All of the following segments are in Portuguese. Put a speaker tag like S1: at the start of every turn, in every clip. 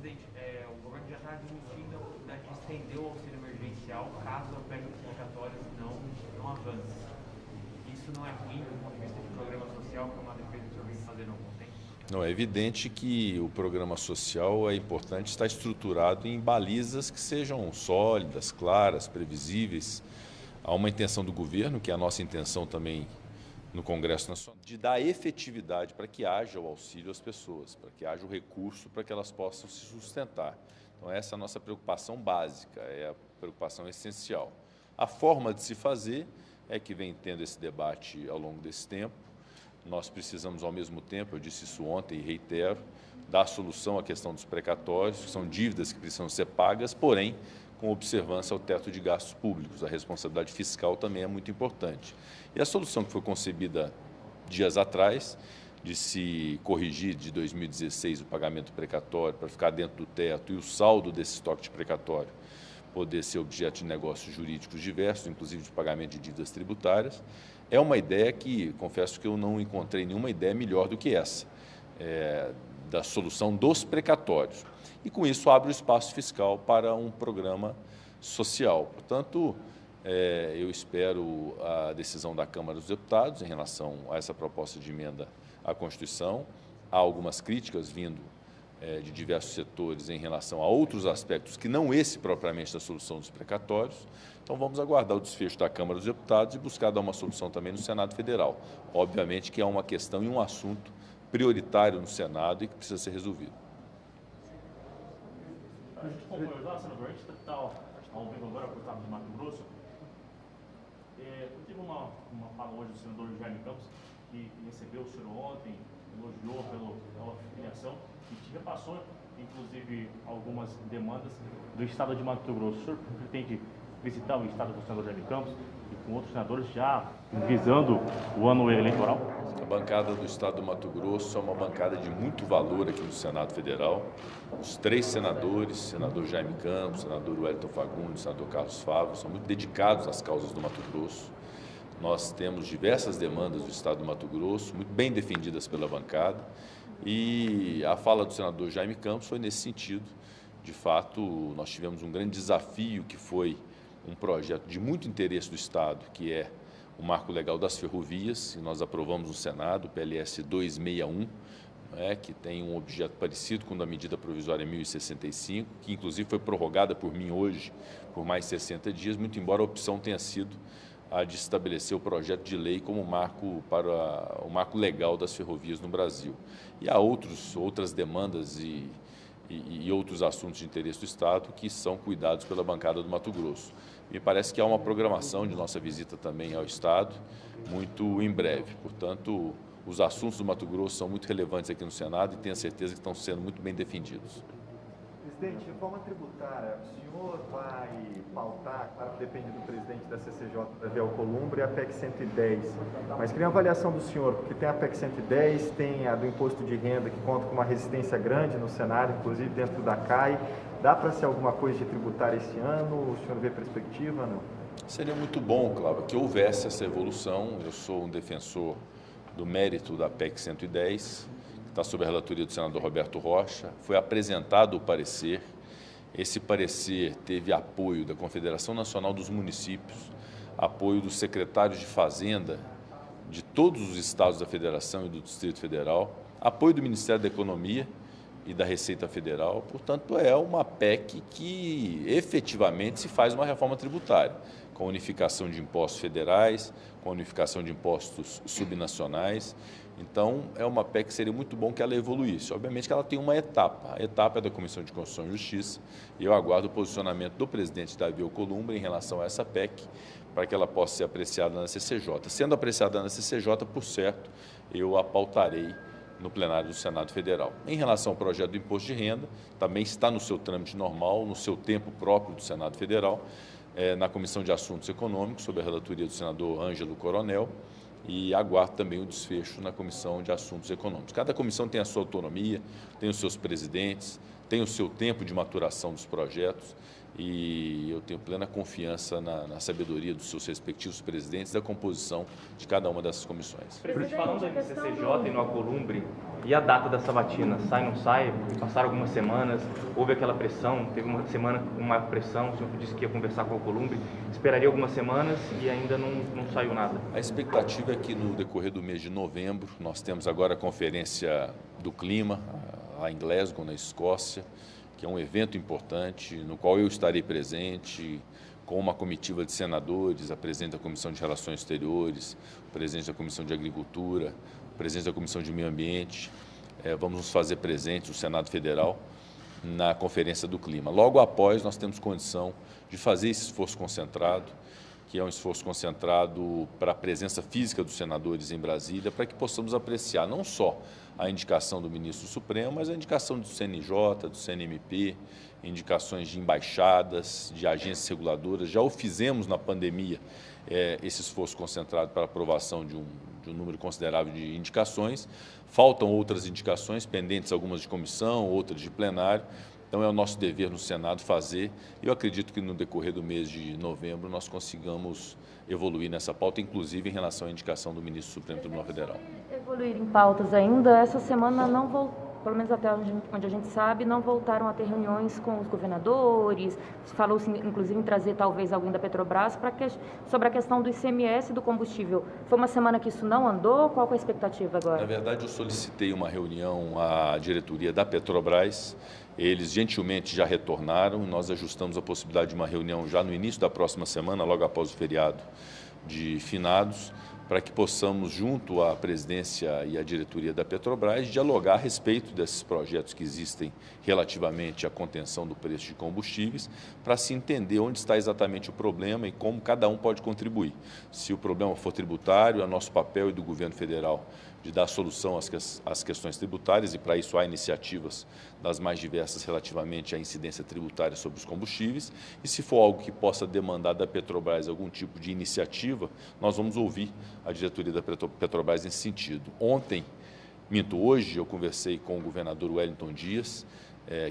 S1: Presidente, o governo já está admitindo a oportunidade de estender o auxílio emergencial caso a PEC dos precatórios não avance. Isso não é ruim do ponto de vista de programa social, que é uma defesa que o senhor vem fazendo há algum tempo?
S2: Não, é evidente que o programa social é importante estar estruturado em balizas que sejam sólidas, claras, previsíveis. Há uma intenção do governo, que é a nossa intenção também no Congresso Nacional, de dar efetividade para que haja o auxílio às pessoas, para que haja o recurso para que elas possam se sustentar. Então essa é a nossa preocupação básica, é a preocupação essencial. A forma de se fazer é que vem tendo esse debate ao longo desse tempo. Nós precisamos, ao mesmo tempo, eu disse isso ontem e reitero, dar solução à questão dos precatórios, que são dívidas que precisam ser pagas, porém, com observância ao teto de gastos públicos. A responsabilidade fiscal também é muito importante. E a solução que foi concebida dias atrás, de se corrigir de 2016 o pagamento precatório para ficar dentro do teto e o saldo desse estoque de precatório poder ser objeto de negócios jurídicos diversos, inclusive de pagamento de dívidas tributárias, é uma ideia que, confesso que eu não encontrei nenhuma ideia melhor do que essa, da solução dos precatórios. E com isso abre o espaço fiscal para um programa social. Portanto, eu espero a decisão da Câmara dos Deputados em relação a essa proposta de emenda à Constituição. Há algumas críticas vindo de diversos setores em relação a outros aspectos que não esse propriamente da solução dos precatórios. Então vamos aguardar o desfecho da Câmara dos Deputados e buscar dar uma solução também no Senado Federal. Obviamente que é uma questão e um assunto prioritário no Senado e que precisa ser resolvido.
S3: A gente concordar, senador, a gente está ao vivo agora para o estado de Mato Grosso. Teve uma fala hoje do senador Jaime Campos, que recebeu o senhor ontem, elogiou pela filiação e te repassou, inclusive, algumas demandas do estado de Mato Grosso. O senhor pretende visitar o estado com o senador Jaime Campos e com outros senadores já visando o ano eleitoral?
S2: A bancada do estado do Mato Grosso é uma bancada de muito valor aqui no Senado Federal. Os três senadores, senador Jaime Campos, senador Wellington Fagundes, senador Carlos Favaro, são muito dedicados às causas do Mato Grosso. Nós temos diversas demandas do estado do Mato Grosso, muito bem defendidas pela bancada, e a fala do senador Jaime Campos foi nesse sentido. De fato, nós tivemos um grande desafio, que foi um projeto de muito interesse do estado, que é o Marco Legal das Ferrovias, e nós aprovamos no Senado, o PLS 261, que tem um objeto parecido com o da medida provisória 1065, que inclusive foi prorrogada por mim hoje por mais 60 dias, muito embora a opção tenha sido a de estabelecer o projeto de lei como marco para o marco legal das ferrovias no Brasil. E há outras demandas e outros assuntos de interesse do Estado que são cuidados pela bancada do Mato Grosso. Me parece que há uma programação de nossa visita também ao Estado muito em breve. Portanto, os assuntos do Mato Grosso são muito relevantes aqui no Senado e tenho a certeza que estão sendo muito bem defendidos.
S4: Presidente, reforma tributária, o senhor vai pautar, claro que depende do presidente da CCJ, Davi Alcolumbre, a PEC 110, mas queria uma avaliação do senhor, porque tem a PEC 110, tem a do imposto de renda, que conta com uma resistência grande no Senado, inclusive dentro da CAI. Dá para ser alguma coisa de tributária esse ano? O senhor vê perspectiva, não?
S2: Seria muito bom, Cláudio, que houvesse essa evolução. Eu sou um defensor do mérito da PEC 110, que está sob a relatoria do senador Roberto Rocha. Foi apresentado o parecer. Esse parecer teve apoio da Confederação Nacional dos Municípios, apoio dos secretários de Fazenda de todos os estados da Federação e do Distrito Federal, apoio do Ministério da Economia e da Receita Federal. Portanto, é uma PEC que efetivamente se faz uma reforma tributária, com unificação de impostos federais, com unificação de impostos subnacionais. Então, é uma PEC que seria muito bom que ela evoluísse. Obviamente que ela tem uma etapa. A etapa é da Comissão de Constituição e Justiça, e eu aguardo o posicionamento do presidente Davi Alcolumbre em relação a essa PEC, para que ela possa ser apreciada na CCJ. Sendo apreciada na CCJ, por certo, eu a pautarei no plenário do Senado Federal. Em relação ao projeto do imposto de renda, também está no seu trâmite normal, no seu tempo próprio do Senado Federal, na Comissão de Assuntos Econômicos, sob a relatoria do senador Ângelo Coronel, e aguardo também o desfecho na Comissão de Assuntos Econômicos. Cada comissão tem a sua autonomia, tem os seus presidentes, tem o seu tempo de maturação dos projetos, e eu tenho plena confiança na sabedoria dos seus respectivos presidentes da composição de cada uma dessas comissões.
S5: Presidente, falando da CCJ e no Alcolumbre, e a data da sabatina, sai ou não sai? Passaram algumas semanas, houve aquela pressão, teve uma semana com uma pressão, o senhor disse que ia conversar com o Alcolumbre, esperaria algumas semanas e ainda não saiu nada.
S2: A expectativa é que no decorrer do mês de novembro, nós temos agora a Conferência do Clima, lá em Glasgow, na Escócia, que é um evento importante, no qual eu estarei presente, com uma comitiva de senadores, a presidente da Comissão de Relações Exteriores, o presidente da Comissão de Agricultura, o presidente da Comissão de Meio Ambiente. Vamos nos fazer presentes, o Senado Federal, na Conferência do Clima. Logo após, nós temos condição de fazer esse esforço concentrado, que é um esforço concentrado para a presença física dos senadores em Brasília, para que possamos apreciar não só a indicação do ministro Supremo, mas a indicação do CNJ, do CNMP, indicações de embaixadas, de agências reguladoras. Já o fizemos na pandemia, esse esforço concentrado para a aprovação de um número considerável de indicações. Faltam outras indicações, pendentes algumas de comissão, outras de plenário. Então é o nosso dever no Senado fazer. Eu acredito que no decorrer do mês de novembro nós consigamos evoluir nessa pauta, inclusive em relação à indicação do ministro do Supremo Tribunal Federal.
S6: Evoluir em pautas ainda, essa semana não voltou. Pelo menos até onde a gente sabe, não voltaram a ter reuniões com os governadores. Falou-se, inclusive, em trazer talvez alguém da Petrobras sobre a questão do ICMS do combustível. Foi uma semana que isso não andou? Qual é a expectativa agora?
S2: Na verdade, eu solicitei uma reunião à diretoria da Petrobras. Eles gentilmente já retornaram. Nós ajustamos a possibilidade de uma reunião já no início da próxima semana, logo após o feriado de finados, para que possamos, junto à presidência e à diretoria da Petrobras, dialogar a respeito desses projetos que existem relativamente à contenção do preço de combustíveis, para se entender onde está exatamente o problema e como cada um pode contribuir. Se o problema for tributário, é nosso papel e do governo federal de dar solução às questões tributárias, e para isso há iniciativas das mais diversas relativamente à incidência tributária sobre os combustíveis, e se for algo que possa demandar da Petrobras algum tipo de iniciativa, nós vamos ouvir a diretoria da Petrobras nesse sentido. Hoje eu conversei com o governador Wellington Dias,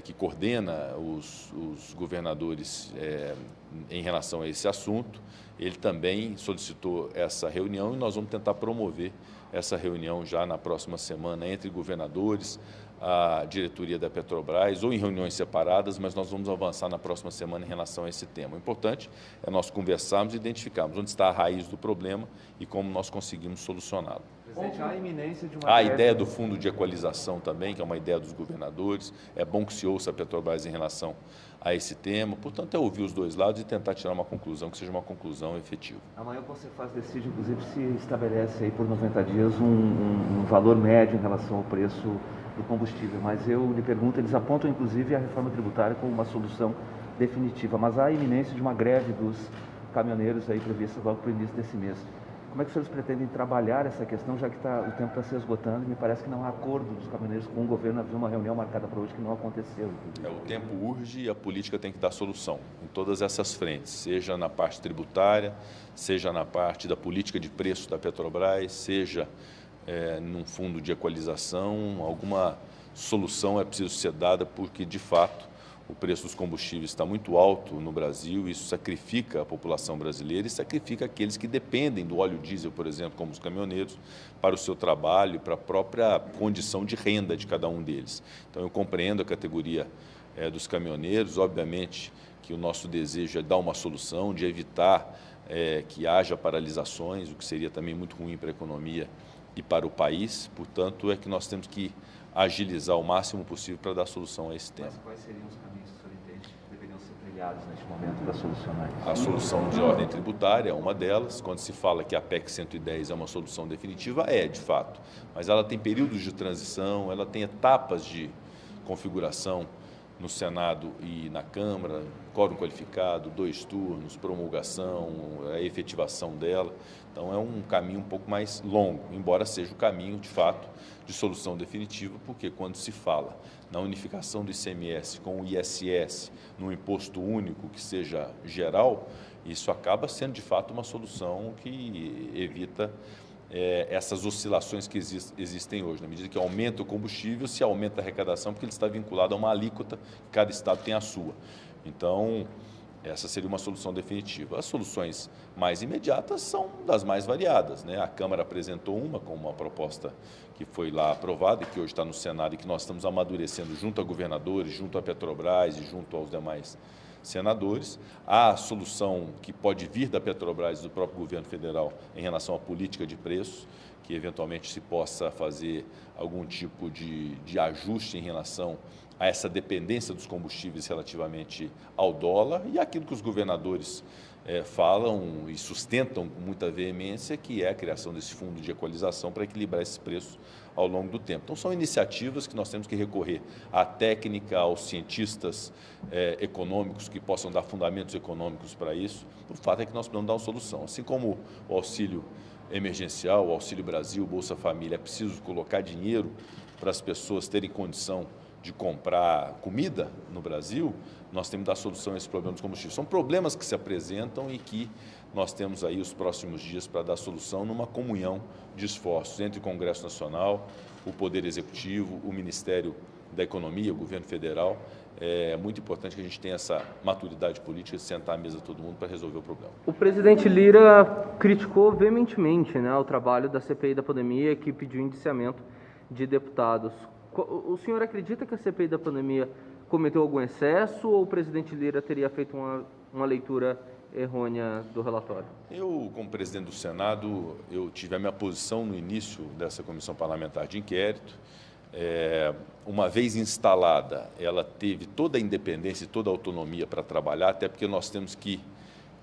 S2: que coordena os governadores em relação a esse assunto. Ele também solicitou essa reunião e nós vamos tentar promover essa reunião já na próxima semana entre governadores, a diretoria da Petrobras, ou em reuniões separadas, mas nós vamos avançar na próxima semana em relação a esse tema. O importante é nós conversarmos e identificarmos onde está a raiz do problema e como nós conseguimos solucioná-lo.
S4: Presidente, há a iminência de uma
S2: a ideia do fundo de equalização também, que é uma ideia dos governadores. É bom que se ouça a Petrobras em relação a esse tema. Portanto, é ouvir os dois lados e tentar tirar uma conclusão que seja uma conclusão efetiva.
S7: Amanhã o Conselho decide, inclusive, se estabelece aí por 90 dias um valor médio em relação ao preço do combustível. Mas eu lhe pergunto, eles apontam, inclusive, a reforma tributária como uma solução definitiva. Mas há a iminência de uma greve dos caminhoneiros aí prevista logo para o início desse mês. Como é que os senhores pretendem trabalhar essa questão, já que o tempo está se esgotando e me parece que não há acordo dos caminhoneiros com o governo? Havia uma reunião marcada para hoje que não aconteceu.
S2: O tempo urge e a política tem que dar solução em todas essas frentes, seja na parte tributária, seja na parte da política de preço da Petrobras, seja num fundo de equalização. Alguma solução é preciso ser dada porque, de fato, o preço dos combustíveis está muito alto no Brasil, isso sacrifica a população brasileira e sacrifica aqueles que dependem do óleo diesel, por exemplo, como os caminhoneiros, para o seu trabalho, para a própria condição de renda de cada um deles. Então, eu compreendo a categoria dos caminhoneiros, obviamente que o nosso desejo é dar uma solução, de evitar que haja paralisações, o que seria também muito ruim para a economia e para o país. Portanto, é que nós temos que agilizar o máximo possível para dar solução a esse tema.
S7: Mas quais seriam os caminhos que o senhor entende que deveriam ser trilhados neste momento para solucionar isso?
S2: A solução de ordem tributária é uma delas. Quando se fala que a PEC 110 é uma solução definitiva, de fato. Mas ela tem períodos de transição, ela tem etapas de configuração no Senado e na Câmara, quórum qualificado, 2 turnos, promulgação, a efetivação dela. Então, é um caminho um pouco mais longo, embora seja o caminho, de fato, de solução definitiva, porque quando se fala na unificação do ICMS com o ISS, num imposto único que seja geral, isso acaba sendo, de fato, uma solução que evita essas oscilações que existem hoje. Na medida que aumenta o combustível, se aumenta a arrecadação, porque ele está vinculado a uma alíquota, que cada estado tem a sua. Então, essa seria uma solução definitiva. As soluções mais imediatas são das mais variadas, né? A Câmara apresentou com uma proposta que foi lá aprovada e que hoje está no Senado e que nós estamos amadurecendo junto a governadores, junto a Petrobras e junto aos demais senadores. A solução que pode vir da Petrobras e do próprio governo federal em relação à política de preços, que eventualmente se possa fazer algum tipo de ajuste em relação a essa dependência dos combustíveis relativamente ao dólar e aquilo que os governadores falam e sustentam com muita veemência, que é a criação desse fundo de equalização para equilibrar esses preços ao longo do tempo. Então, são iniciativas que nós temos que recorrer à técnica, aos cientistas econômicos que possam dar fundamentos econômicos para isso. O fato é que nós precisamos dar uma solução. Assim como o auxílio emergencial, o Auxílio Brasil, o Bolsa Família, é preciso colocar dinheiro para as pessoas terem condição de comprar comida no Brasil, nós temos que dar solução a esse problema dos combustíveis. São problemas que se apresentam e que nós temos aí os próximos dias para dar solução numa comunhão de esforços entre o Congresso Nacional, o Poder Executivo, o Ministério da Economia, o Governo Federal. É muito importante que a gente tenha essa maturidade política de sentar à mesa todo mundo para resolver o problema.
S8: O presidente Lira criticou veementemente, né, o trabalho da CPI da pandemia, que pediu indiciamento de deputados. O senhor acredita que a CPI da pandemia cometeu algum excesso ou o presidente Lira teria feito uma leitura errônea do relatório?
S2: Eu, como presidente do Senado, eu tive a minha posição no início dessa comissão parlamentar de inquérito. Uma vez instalada, ela teve toda a independência e toda a autonomia para trabalhar, até porque nós temos que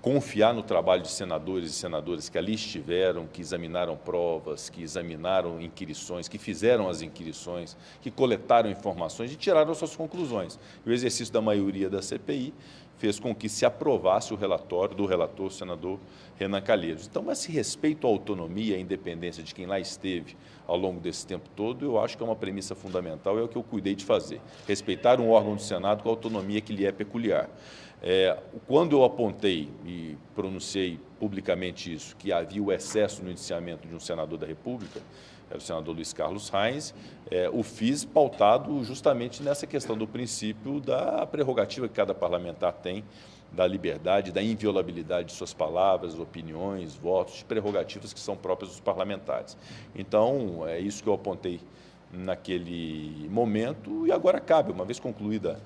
S2: confiar no trabalho de senadores e senadoras que ali estiveram, que examinaram provas, que examinaram inquirições, que fizeram as inquirições, que coletaram informações e tiraram suas conclusões. E o exercício da maioria da CPI fez com que se aprovasse o relatório do relator, o senador Renan Calheiros. Então, esse respeito à autonomia e à independência de quem lá esteve ao longo desse tempo todo, eu acho que é uma premissa fundamental, é o que eu cuidei de fazer. Respeitar um órgão do Senado com a autonomia que lhe é peculiar. Quando eu apontei e pronunciei publicamente isso, que havia o excesso no indiciamento de um senador da República, era o senador Luiz Carlos Reis, o fiz pautado justamente nessa questão do princípio da prerrogativa que cada parlamentar tem, da liberdade, da inviolabilidade de suas palavras, opiniões, votos, prerrogativas que são próprias dos parlamentares. Então, é isso que eu apontei naquele momento e agora cabe, uma vez concluída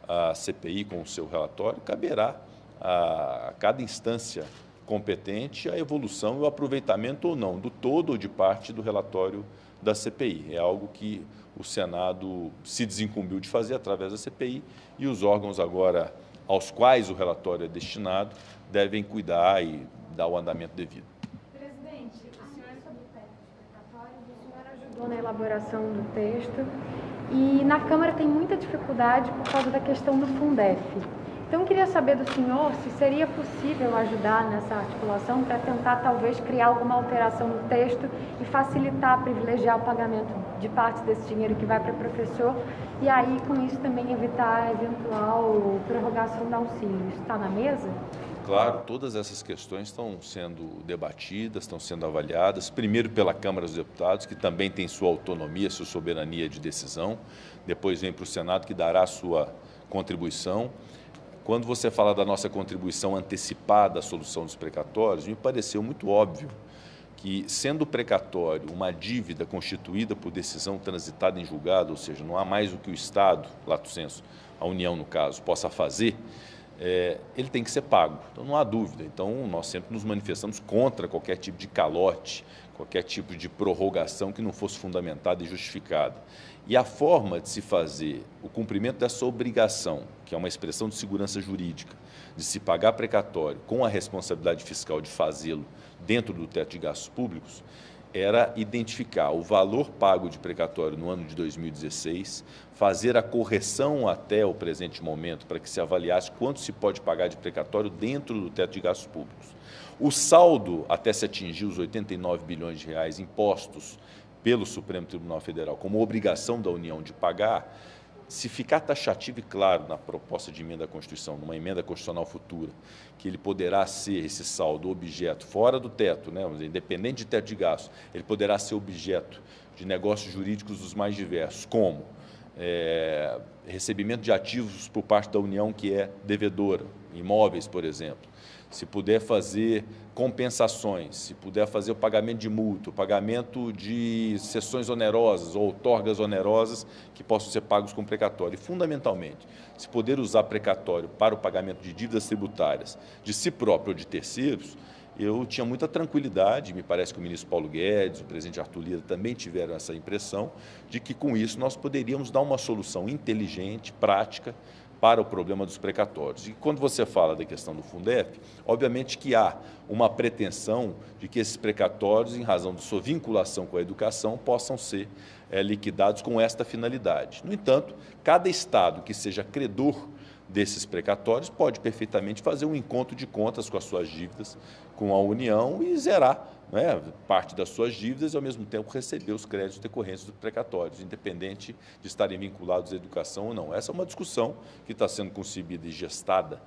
S2: a CPI com o seu relatório, caberá a cada instância competente a evolução e o aproveitamento ou não do todo ou de parte do relatório da CPI. É algo que o Senado se desincumbiu de fazer através da CPI e os órgãos agora aos quais o relatório é destinado devem cuidar e dar o andamento devido.
S9: Presidente, o senhor sobre o teto explicatório, o senhor ajudou na elaboração do texto e na Câmara tem muita dificuldade por causa da questão do Fundef. Então, eu queria saber do senhor se seria possível ajudar nessa articulação para tentar, talvez, criar alguma alteração no texto e facilitar, privilegiar o pagamento de parte desse dinheiro que vai para o professor e aí, com isso, também evitar a eventual prorrogação do auxílio. Isso está na mesa?
S2: Claro, todas essas questões estão sendo debatidas, estão sendo avaliadas, primeiro pela Câmara dos Deputados, que também tem sua autonomia, sua soberania de decisão, depois vem para o Senado, que dará a sua contribuição. Quando você fala da nossa contribuição antecipada à solução dos precatórios, me pareceu muito óbvio que, sendo o precatório uma dívida constituída por decisão transitada em julgado, ou seja, não há mais o que o Estado, lato sensu, a União no caso, possa fazer, ele tem que ser pago. Então, não há dúvida. Então, nós sempre nos manifestamos contra qualquer tipo de calote, qualquer tipo de prorrogação que não fosse fundamentada e justificada. E a forma de se fazer o cumprimento dessa obrigação, que é uma expressão de segurança jurídica, de se pagar precatório com a responsabilidade fiscal de fazê-lo dentro do teto de gastos públicos, era identificar o valor pago de precatório no ano de 2016, fazer a correção até o presente momento para que se avaliasse quanto se pode pagar de precatório dentro do teto de gastos públicos. O saldo, até se atingir os 89 bilhões de reais impostos pelo Supremo Tribunal Federal como obrigação da União de pagar, se ficar taxativo e claro na proposta de emenda à Constituição, numa emenda constitucional futura, que ele poderá ser, esse saldo, objeto, fora do teto, né, independente de teto de gastos, ele poderá ser objeto de negócios jurídicos dos mais diversos, como recebimento de ativos por parte da União que é devedora, imóveis, por exemplo, se puder fazer compensações, se puder fazer o pagamento de multa, o pagamento de cessões onerosas ou outorgas onerosas que possam ser pagos com precatório. E, fundamentalmente, se puder usar precatório para o pagamento de dívidas tributárias de si próprio ou de terceiros, eu tinha muita tranquilidade, me parece que o ministro Paulo Guedes, o presidente Arthur Lira também tiveram essa impressão, de que com isso nós poderíamos dar uma solução inteligente, prática, para o problema dos precatórios. E quando você fala da questão do Fundef, obviamente que há uma pretensão de que esses precatórios, em razão de sua vinculação com a educação, possam ser liquidados com esta finalidade. No entanto, cada estado que seja credor desses precatórios pode perfeitamente fazer um encontro de contas com as suas dívidas com a União e zerar, né, parte das suas dívidas e, ao mesmo tempo, receber os créditos decorrentes dos precatórios, independente de estarem vinculados à educação ou não. Essa é uma discussão que está sendo concebida e gestada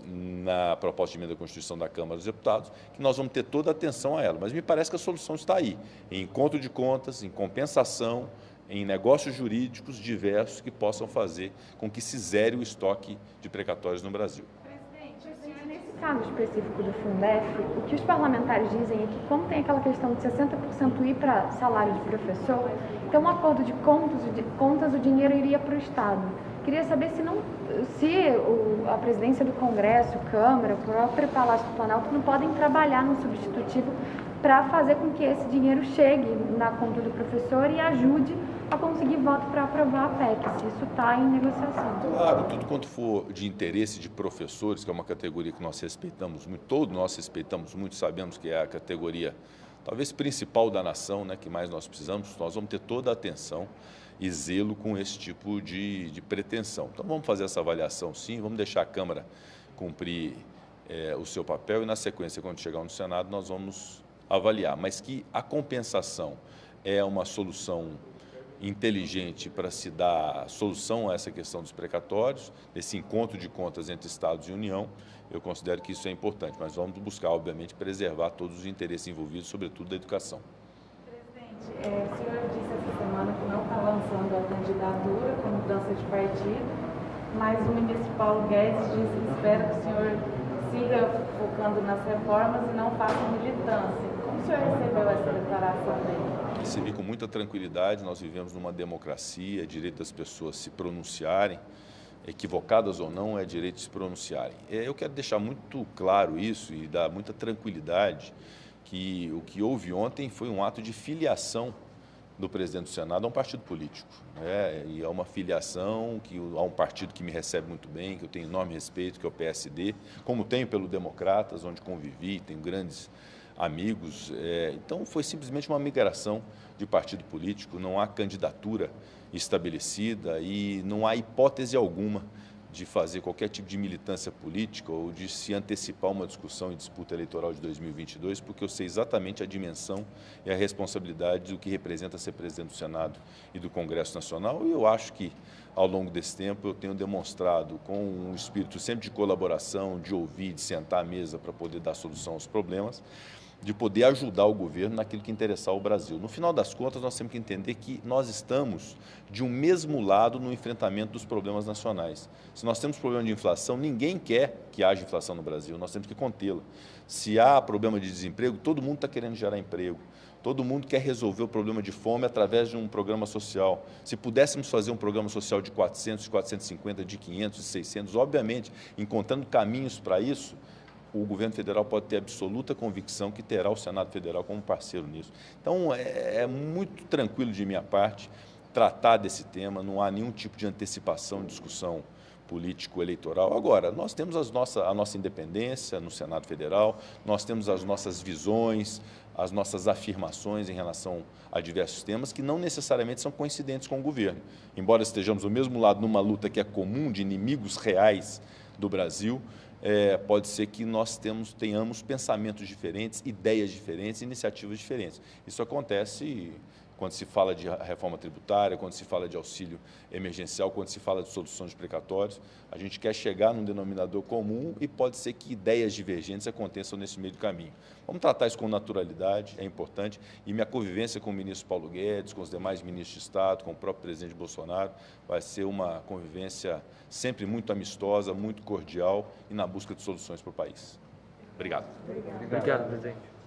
S2: na proposta de emenda à Constituição da Câmara dos Deputados, que nós vamos ter toda a atenção a ela. Mas me parece que a solução está aí, em encontro de contas, em compensação, em negócios jurídicos diversos que possam fazer com que se zere o estoque de precatórios no Brasil.
S9: Nesse caso específico do Fundef, o que os parlamentares dizem é que, como tem aquela questão de 60% ir para salário de professor, então um acordo de contas, o dinheiro iria para o Estado. Queria saber a presidência do Congresso, Câmara, o próprio Palácio do Planalto não podem trabalhar no substitutivo para fazer com que esse dinheiro chegue na conta do professor e ajude a conseguir voto para aprovar a PEC, se isso está em negociação.
S2: Claro, tudo quanto for de interesse de professores, que é uma categoria que nós respeitamos muito, todos nós respeitamos muito, sabemos que é a categoria talvez principal da nação, né, que mais nós precisamos, nós vamos ter toda a atenção e zelo com esse tipo de pretensão. Então vamos fazer essa avaliação sim, vamos deixar a Câmara cumprir o seu papel e na sequência, quando chegar no Senado, nós vamos avaliar, mas que a compensação é uma solução inteligente para se dar solução a essa questão dos precatórios, desse encontro de contas entre Estados e União, eu considero que isso é importante, mas vamos buscar, obviamente, preservar todos os interesses envolvidos, sobretudo da educação.
S10: Presidente, o senhor disse essa semana que não está lançando a candidatura com mudança de partido, mas o ministro Paulo Guedes disse que espera que o senhor siga focando nas reformas e não faça militância. Como o senhor recebeu essa declaração dele?
S2: Recebi com muita tranquilidade, nós vivemos numa democracia, é direito das pessoas se pronunciarem, equivocadas ou não, é direito de se pronunciarem. Eu quero deixar muito claro isso e dar muita tranquilidade que o que houve ontem foi um ato de filiação do presidente do Senado a um partido político. E é uma filiação a um partido que me recebe muito bem, que eu tenho enorme respeito, que é o PSD, como tenho pelo Democratas, onde convivi, tenho grandes amigos. Então, foi simplesmente uma migração de partido político, não há candidatura estabelecida e não há hipótese alguma de fazer qualquer tipo de militância política ou de se antecipar uma discussão e disputa eleitoral de 2022, porque eu sei exatamente a dimensão e a responsabilidade do que representa ser presidente do Senado e do Congresso Nacional, e eu acho que, ao longo desse tempo, eu tenho demonstrado com um espírito sempre de colaboração, de ouvir, de sentar à mesa para poder dar solução aos problemas, de poder ajudar o governo naquilo que interessar o Brasil. No final das contas, nós temos que entender que nós estamos de um mesmo lado no enfrentamento dos problemas nacionais. Se nós temos problema de inflação, ninguém quer que haja inflação no Brasil, nós temos que contê-la. Se há problema de desemprego, todo mundo está querendo gerar emprego. Todo mundo quer resolver o problema de fome através de um programa social. Se pudéssemos fazer um programa social de 400, de 450, de 500, de 600, obviamente, encontrando caminhos para isso, o governo federal pode ter absoluta convicção que terá o Senado Federal como parceiro nisso. Então, é muito tranquilo de minha parte tratar desse tema, não há nenhum tipo de antecipação, discussão político-eleitoral. Agora, nós temos a nossa independência no Senado Federal, nós temos as nossas visões, as nossas afirmações em relação a diversos temas que não necessariamente são coincidentes com o governo. Embora estejamos do mesmo lado numa luta que é comum de inimigos reais do Brasil, pode ser que nós tenhamos pensamentos diferentes, ideias diferentes, iniciativas diferentes. Isso acontece quando se fala de reforma tributária, quando se fala de auxílio emergencial, quando se fala de soluções de precatórios. A gente quer chegar num denominador comum e pode ser que ideias divergentes aconteçam nesse meio do caminho. Vamos tratar isso com naturalidade, é importante, e minha convivência com o ministro Paulo Guedes, com os demais ministros de Estado, com o próprio presidente Bolsonaro, vai ser uma convivência sempre muito amistosa, muito cordial e na busca de soluções para o país. Obrigado.
S8: Obrigado, presidente.